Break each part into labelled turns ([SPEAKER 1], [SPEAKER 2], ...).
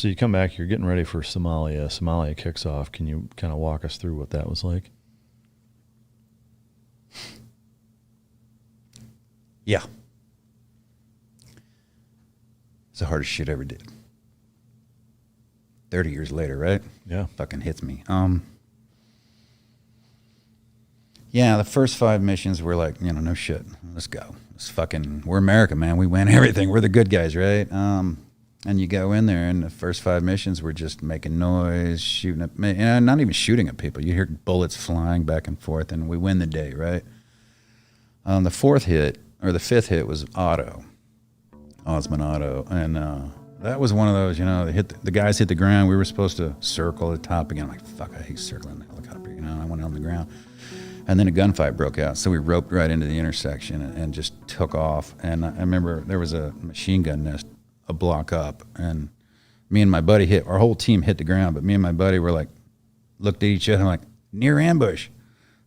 [SPEAKER 1] So you come back, you're getting ready for Somalia. Somalia kicks off. Can you kind of walk us through what that was like?
[SPEAKER 2] Yeah. It's the hardest shit I ever did. 30 years later, right?
[SPEAKER 1] Yeah.
[SPEAKER 2] Fucking hits me. Yeah, the first 5 missions were like, no shit. Let's go. We're America, man. We win everything. We're the good guys, right? And you go in there, and the first 5 missions were just making noise, shooting at me, not even shooting at people. You hear bullets flying back and forth, and we win the day, right? The 4th hit, or the 5th hit, was Osman Otto, and that was one of those, the guys hit the ground. We were supposed to circle the top again. I'm like, fuck, I hate circling the helicopter, I went on the ground. And then a gunfight broke out, so we roped right into the intersection and just took off. And I remember there was a machine gun nest a block up, and me and my buddy our whole team hit the ground, but me and my buddy were like, looked at each other and like, near ambush.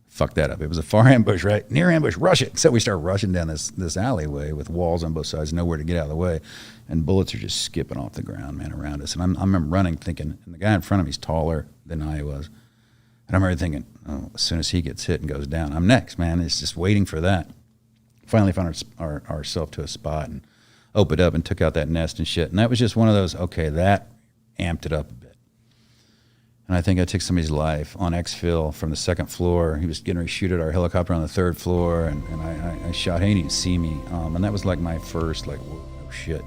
[SPEAKER 2] Fuck that up. It was a far ambush, right? Near ambush, rush it. So we start rushing down this alleyway with walls on both sides, nowhere to get out of the way, and bullets are just skipping off the ground, man, around us. And I'm running thinking, and the guy in front of me is taller than I was. And I'm already thinking, oh, as soon as he gets hit and goes down, I'm next, man. It's just waiting for that. Finally found ourselves to a spot and opened up and took out that nest and shit. And that was just one of those, okay, that amped it up a bit. And I think I took somebody's life on exfil from the 2nd floor. He was getting ready to shoot at our helicopter on the 3rd floor, and I shot him. He didn't see me. And that was like my first, like, whoa, oh shit.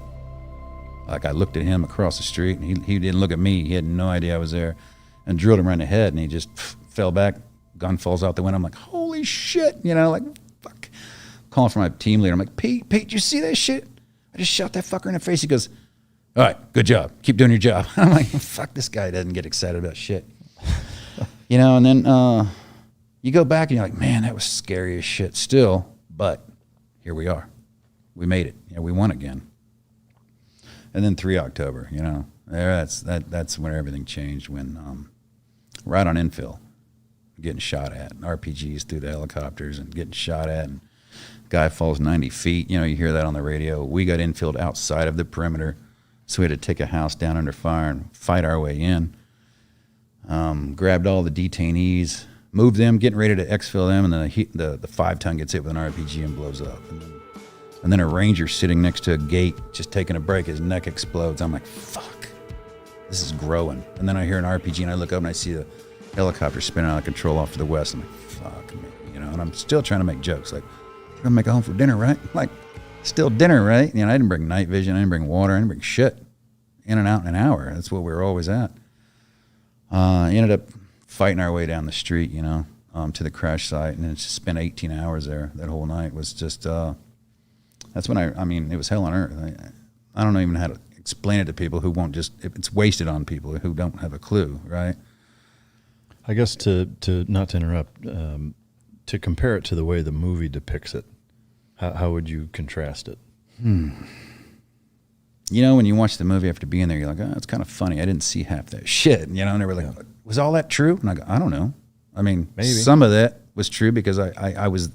[SPEAKER 2] Like, I looked at him across the street, and he didn't look at me. He had no idea I was there, and drilled him right in the head, and he just fell back. Gun falls out the window. I'm like, holy shit, like, fuck. Calling for my team leader. I'm like, Pete, you see that shit? I just shot that fucker in the face. He goes, all right, good job. Keep doing your job. I'm like, fuck, this guy doesn't get excited about shit. And then you go back and you're like, man, that was scary as shit still, but here we are. We made it. We won again. And then 3 October, that's when everything changed, when right on infill, getting shot at, RPGs through the helicopters and getting shot at, and guy falls 90 feet. You hear that on the radio. We got infilled outside of the perimeter, so we had to take a house down under fire and fight our way in. Grabbed all the detainees, moved them, getting ready to exfil them, and then the 5-ton gets hit with an RPG and blows up. And then a ranger sitting next to a gate, just taking a break, his neck explodes. I'm like, fuck, this is growing. And then I hear an RPG, and I look up and I see the helicopter spinning out of control off to the west. I'm like, fuck me, and I'm still trying to make jokes like, we're gonna make it home for dinner, right? Like, still dinner, right? I didn't bring night vision, I didn't bring water, I didn't bring shit. In and out in an hour. That's what we were always at. Ended up fighting our way down the street, to the crash site, and it's spent 18 hours there. That whole night was just, that's when it was hell on earth. I don't know even how to explain it to people who won't it's wasted on people who don't have a clue, right?
[SPEAKER 1] I guess to not to interrupt, to compare it to the way the movie depicts it, how would you contrast it?
[SPEAKER 2] When you watch the movie after being there, you're like, oh, it's kind of funny. I didn't see half that shit, and they were like, was all that true? And I go, I don't know. Maybe some of that was true because I was